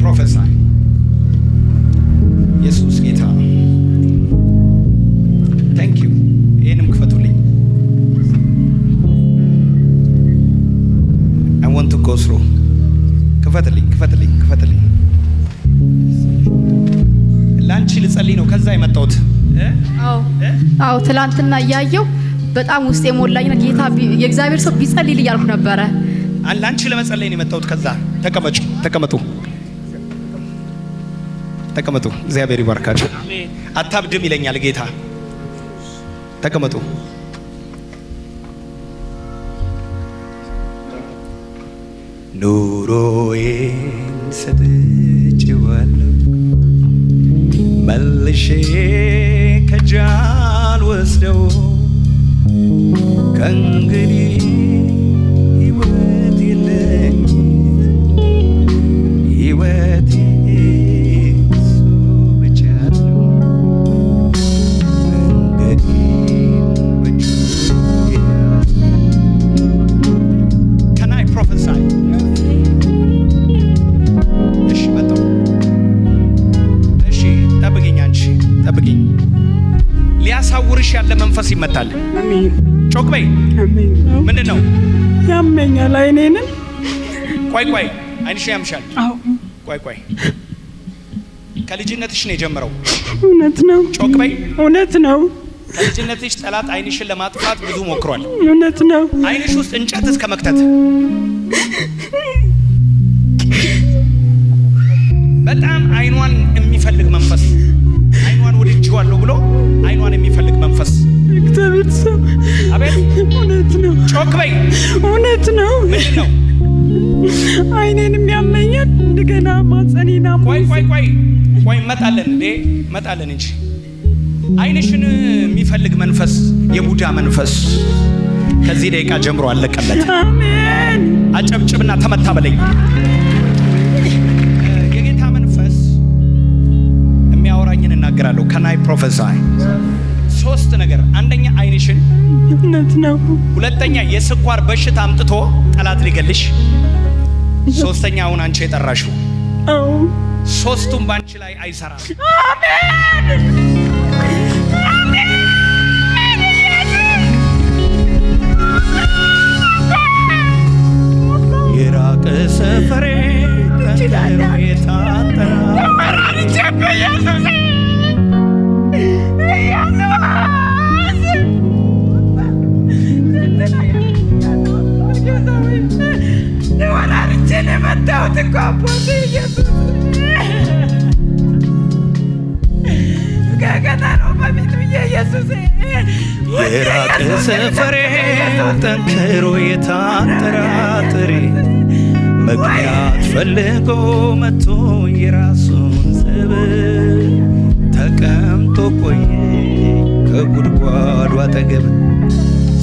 prophesy? ኢየሱስ ጌታ thank you ይሄንም ክፈቱልኝ I want to go through ክፈትልኝ ላንቺ ልጸልይ ነው ከዛ የመጣሁት አዎ ትላንትና እያየሁ በጣም ውስጥ የሞላኝ ጌታ የእግዚአብሔር ሰው ቢጸልይ እያልኩ ነበረ ላንቺ ለመጸለይ ነው የመጣሁት ከዛ ተቀመጡ እግዚአብሔር ይባርካችሁ አታብድም ይለኛል ጌታ ተቀመጡ ኑሮዬን ሰጥቼዋለሁ መልሼ ከጃል ወስደው ከእንግዲህ ሕይወት የለኝ ሕይወቴ እሱ ብቻ ነው እንግዲህ በእጁ Can I prophesy? እሺ መጣሁ እሺ ጠብቂኝ ሊያሳውርሽ ያለ መንፈስ ይመታል አሜን ጮክ በይ አሜን ምንድነው ያመኛል አይኔን ቆይ አይንሽ ያምሻል አዎ ቆይ ከልጅነትሽ ነው የጀመረው እውነት ነው ጮክ በይ እውነት ነው ከልጅነትሽ ጠላት አይንሽን ለማጥፋት ብዙ ሞክሯል እውነት ነው አይንሽ ውስጥ እንጨት እስከ መክተት በጣም አይኗን የሚፈልግ መንፈስ አይኗን ወድጄዋለሁ ብሎ አይኗን የሚፈልግ መንፈስ እግዚአብሔር ሰው አቤት እውነት ነው ጮክ በይ እውነት ነው ምንድነው አይኔንም ያመኛል እንደገና ማጸኔና ቆይ መጣለን እንጂ አይንሽን የሚፈልግ መንፈስ የቡዳ መንፈስ ከዚህ ደቂቃ ጀምሮ አለቀለት አሜን አጨብጭብና ተመታ በለኝ የጌታ መንፈስ የሚያወራኝን እናገራለሁ Can I prophesy? ሶስት ነገር አንደኛ አይንሽን እውነት ነው ሁለተኛ የስኳር በሽታ አምጥቶ ጠላት ሊገልሽ ሶስተኛ አሁን አንቺ የጠራሽው አዎ ሶስቱም ባንቺ ላይ አይሰራም አሜን የራቀ ሰፈሬ ተንተሮ የታጠራ የራቀ ሰፈሬ ጠንክሮ የታጠራጥሬ ምክንያት ፈልጎ መጥቶ የራሱን ሰበብ ተቀምጦ ቆየ ከጉድጓዱ አጠገብ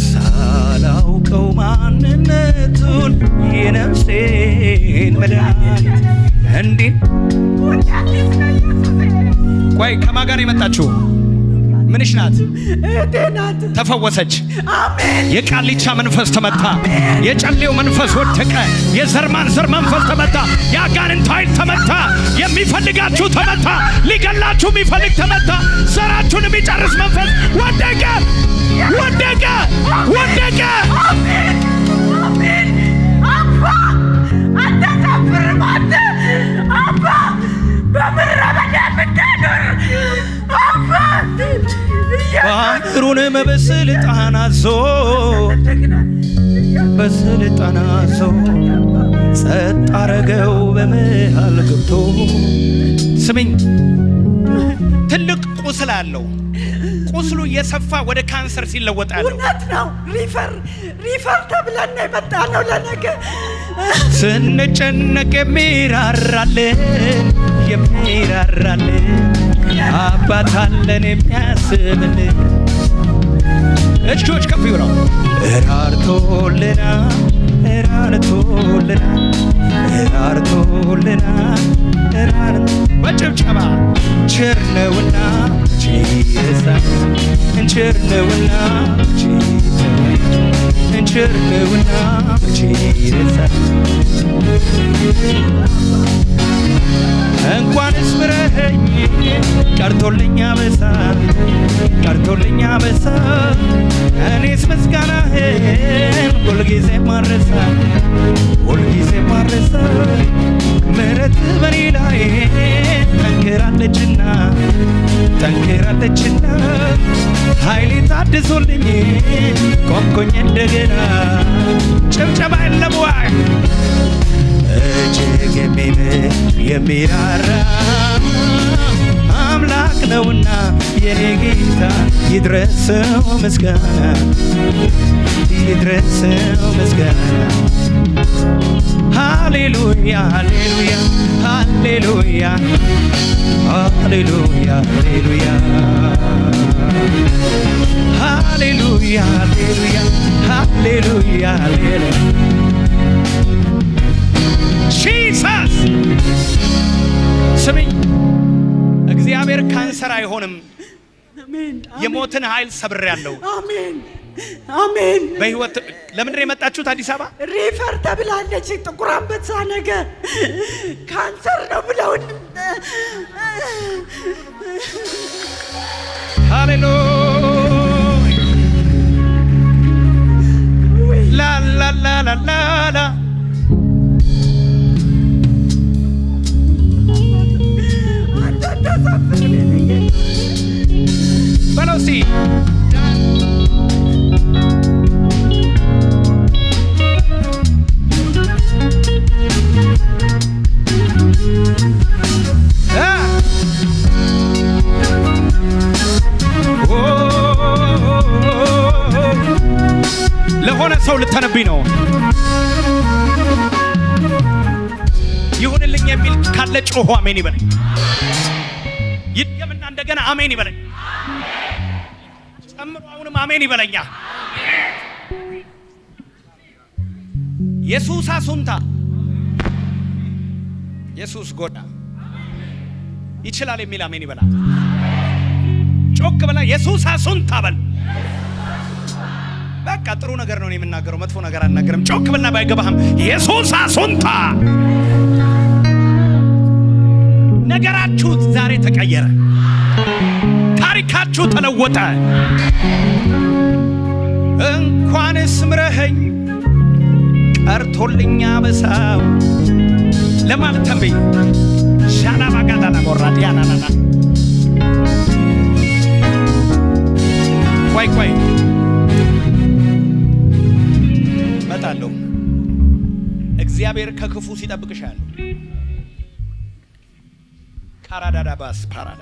ሳላውቀው ማንነቱን የነፍሴን መድኃኒት እንዲህ ቆይ ከማን ጋር የመጣችው ምንሽ ናት እህቴ ናት ተፈወሰች አሜን የቃሊቻ መንፈስ ተመታ የጨሌው መንፈስ ወደቀ የዘር ማንዘር መንፈስ ተመታ የአጋንንት ኃይል ተመታ የሚፈልጋችሁ ተመታ ሊገላችሁ የሚፈልግ ተመታ ዘራችሁን የሚጨርስ መንፈስ ወደቀ አሜን አባ አታሳፍርም አንተ አባ በምድረ በዳ የምትኖር አባ ባህሩን በስልጣን አዞ ጸጥ አረገው በመሃል ገብቶ ስሚኝ ትልቅ ቁስል አለው ቁስሉ እየሰፋ ወደ ካንሰር ሲለወጥ ያለው እውነት ነው ሪፈር ተብለን የመጣ ነው ለነገ ስንጨነቅ የሚራራልን አባት አለን የሚያስብልን እጆች ከፍ ይብራው ራርቶልናል በጭብጨባ ቸር ነውና ይረሳል ቀርቶልኛ በሳ ቀርቶልኛ በሳ እኔስ ምስጋናህን ሁልጊዜ ማረሳ ሁልጊዜ ማረሳ ምሕረት በኔ ላይ ጠንክራለችና ኃይሌ ታድሶልኝ ቆምኩኝ እንደገና ጭብጨባ የለም ወይ እጅግ የሚራራ አምላክ ነውና የኔ ጌታ ይድረሰው ምስጋና ይድረሰው ምስጋና ሃሌሉያ ሃሌሉያ ሃሌሉያ ሃሌሉያ ሃሌሉያ ሃሌሉያ ሃሌሉያ ሃሌሉያ ጂሰስ ስሚኝ እግዚአብሔር ካንሰር አይሆንም የሞትን ኃይል ሰብሬያለሁ አሜን አሜን በህይወት ለምንድን የመጣችሁት አዲስ አበባ ሪፈር ተብላለች ጥቁር አንበሳ ነገ ካንሰር ነው ብለውን ሃሌሉያ ላ ላ ላ ላ ላ በለው እስቲ ለሆነ ሰው ልተነብይ ነው ይሁንልኝ የሚል ካለ ጮሆ አሜን ይበለኝ ይደምና እንደገና አሜን ይበለኝ ጨምሮ አሁንም አሜን ይበለኛ ኢየሱስ አሱንታ ኢየሱስ ጎዳ ይችላል የሚል አሜን ይበላ ጮክ በላ ኢየሱስ አሱንታ በል በቃ ጥሩ ነገር ነው የምናገረው መጥፎ ነገር አልናገርም ጮክ በልና ባይገባህም ኢየሱስ አሱንታ ነገራችሁ ዛሬ ተቀየረ ታሪካችሁ ተለወጠ እንኳንስ ምረኸኝ ቀርቶልኛ በሳው ለማለት ተንበይ ሻና ባጋዳላ ወራዲያና ናና ቆይ መጣለሁ እግዚአብሔር ከክፉ ሲጠብቅሻል ካራዳዳ ባስ ፓራዳ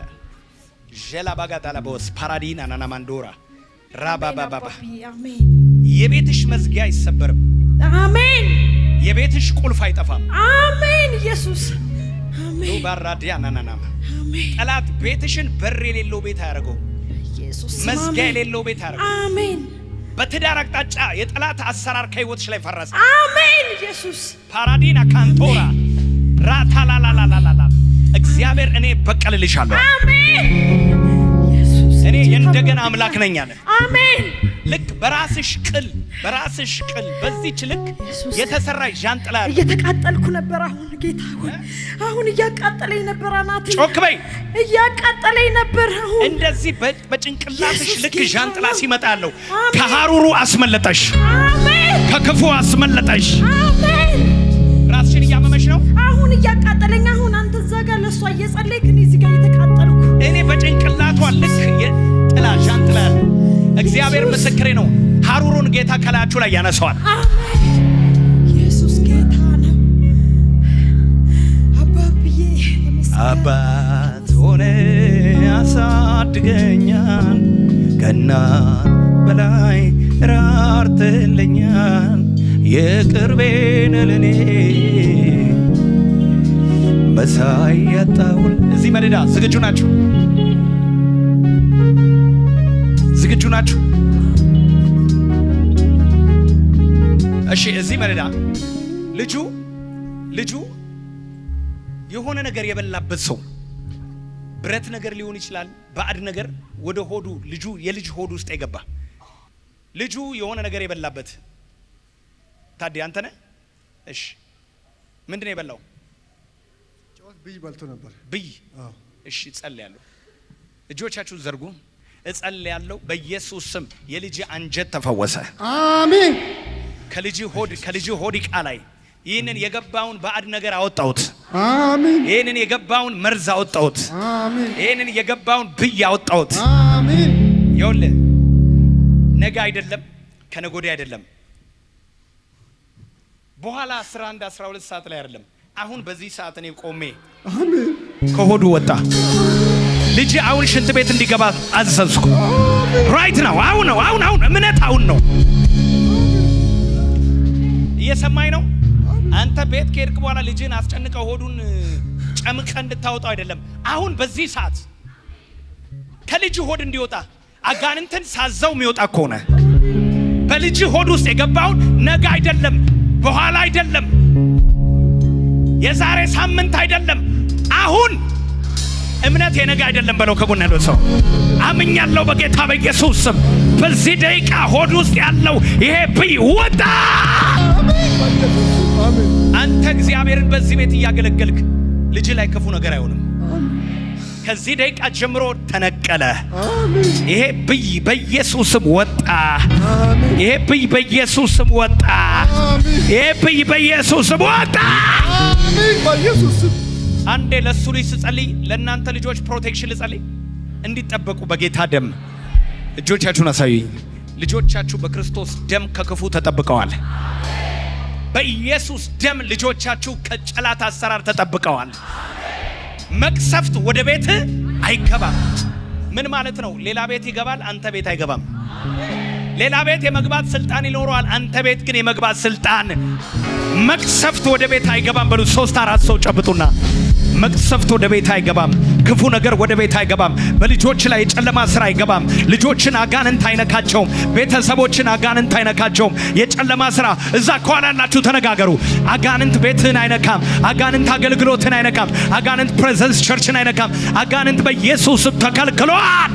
ጀላ ባጋዳላ ቦስ ፓራዲና ናና ማንዶራ ራባባባ አሜን የቤትሽ መዝጊያ አይሰበርም አሜን የቤትሽ ቁልፍ አይጠፋም አሜን ኢየሱስ አሜን ባራዲያና ናና አሜን ጠላት ቤትሽን በር የሌለው ቤት አያረገው ኢየሱስ መዝጊያ የሌለው ቤት አያረገው አሜን በትዳር አቅጣጫ የጠላት አሰራር ከህይወትሽ ላይ ፈረሰ አሜን ኢየሱስ ፓራዲና ካንቶራ ራታላላላላላ እግዚአብሔር እኔ በቀልልሻለሁ አሜን ኢየሱስ እኔ የእንደገና አምላክ ነኝ አለ አሜን ልክ በራስሽ ቅል በዚህች ልክ የተሰራ ዣንጥላ እየተቃጠልኩ ነበር አሁን ጌታ ሆይ አሁን እያቃጠለኝ ነበር አናቴ ጮክ በይ እያቃጠለኝ ነበር አሁን እንደዚህ በጭንቅላትሽ ልክ ዣንጥላ ሲመጣለው ከሐሩሩ አስመለጠሽ አሜን ከክፉ አስመለጠሽ አሜን ራስሽን እያመመሽ ነው አሁን እያቃጠለኝ አሁን አንተ እዛ ጋር ለሷ እየጸለይክ እኔ እዚህ ጋር እየተቃጠልኩ እኔ በጭንቅላቷ ልክ የጥላ ዣንጥላ እግዚአብሔር ምስክሬ ነው ሐሩሩን ጌታ ከላያችሁ ላይ ያነሳዋል አሜን ኢየሱስ ጌታ ነው አባብዬ አባት ሆነ ያሳድገኛል ከእናት በላይ ራርተልኛል የቅርቤን ለኔ መሳይ ያጣውል እዚህ መደዳ ዝግጁ ናችሁ እሺ እዚህ መደዳ ልጁ የሆነ ነገር የበላበት ሰው ብረት ነገር ሊሆን ይችላል ባዕድ ነገር ወደ ሆዱ የልጅ ሆዱ ውስጥ የገባ ልጁ የሆነ ነገር የበላበት ታዲያ አንተ ነህ እሺ ምንድነው የበላው ጨዋት ብይ በልቶ ነበር ብይ እሺ ጸልያለሁ። እጆቻችሁን ዘርጉ። እጸልያለሁ በኢየሱስ ስም የልጅ አንጀት ተፈወሰ። አሜን። ከልጅ ሆድ ዕቃ ላይ ይህንን የገባውን ባዕድ ነገር አወጣሁት። አሜን። ይህንን የገባውን መርዝ አወጣሁት። አሜን። ይህንን የገባውን ብይ አወጣሁት። አሜን። ይኸውልህ ነገ አይደለም ከነገ ወዲያ አይደለም በኋላ 11 12 ሰዓት ላይ አይደለም አሁን በዚህ ሰዓት እኔ ቆሜ አሜን ከሆዱ ወጣ። ልጅ አሁን ሽንት ቤት እንዲገባ አዘዝኩ። ራይት ነው። አሁን እምነት አሁን ነው። እየሰማኝ ነው? አንተ ቤት ከሄድክ በኋላ ልጅን አስጨንቀው ሆዱን ጨምቀ እንድታወጣው አይደለም። አሁን በዚህ ሰዓት ከልጅ ሆድ እንዲወጣ አጋንንትን ሳዘው የሚወጣ ከሆነ በልጅ ሆድ ውስጥ የገባውን ነገ አይደለም በኋላ አይደለም የዛሬ ሳምንት አይደለም አሁን እምነት የነገ አይደለም በለው። ከጎን ያለው ሰው አምኛለሁ በጌታ በኢየሱስ ስም በዚህ ደቂቃ ሆድ ውስጥ ያለው ይሄ ብይ ወጣ። አንተ እግዚአብሔርን በዚህ ቤት እያገለገልክ ልጅ ላይ ክፉ ነገር አይሆንም። ከዚህ ደቂቃ ጀምሮ ተነቀለ። ይሄ ብይ በኢየሱስ ስም ወጣ። ይሄ ብይ በኢየሱስ ስም ወጣ። ይሄ ብይ በኢየሱስ ስም ወጣ። አንዴ ለሱ ልጅ ስጸልይ ለእናንተ ልጆች ፕሮቴክሽን ልጸልይ እንዲጠበቁ በጌታ ደም እጆቻችሁን አሳዩኝ። ልጆቻችሁ በክርስቶስ ደም ከክፉ ተጠብቀዋል። በኢየሱስ ደም ልጆቻችሁ ከጨላት አሰራር ተጠብቀዋል። መቅሰፍት ወደ ቤት አይገባም። ምን ማለት ነው? ሌላ ቤት ይገባል፣ አንተ ቤት አይገባም። ሌላ ቤት የመግባት ስልጣን ይኖረዋል፣ አንተ ቤት ግን የመግባት ስልጣን። መቅሰፍት ወደ ቤት አይገባም በሉ። 3 4 ሰው ጨብጡና መቅሰፍት ወደ ቤት አይገባም። ክፉ ነገር ወደ ቤት አይገባም። በልጆች ላይ የጨለማ ስራ አይገባም። ልጆችን አጋንንት አይነካቸውም። ቤተሰቦችን አጋንንት አይነካቸውም። የጨለማ ስራ እዛ ከኋላ ያላችሁ ተነጋገሩ። አጋንንት ቤትህን አይነካም። አጋንንት አገልግሎትን አይነካም። አጋንንት ፕሬዘንስ ቸርችን አይነካም። አጋንንት በኢየሱስ ተከልክሏል።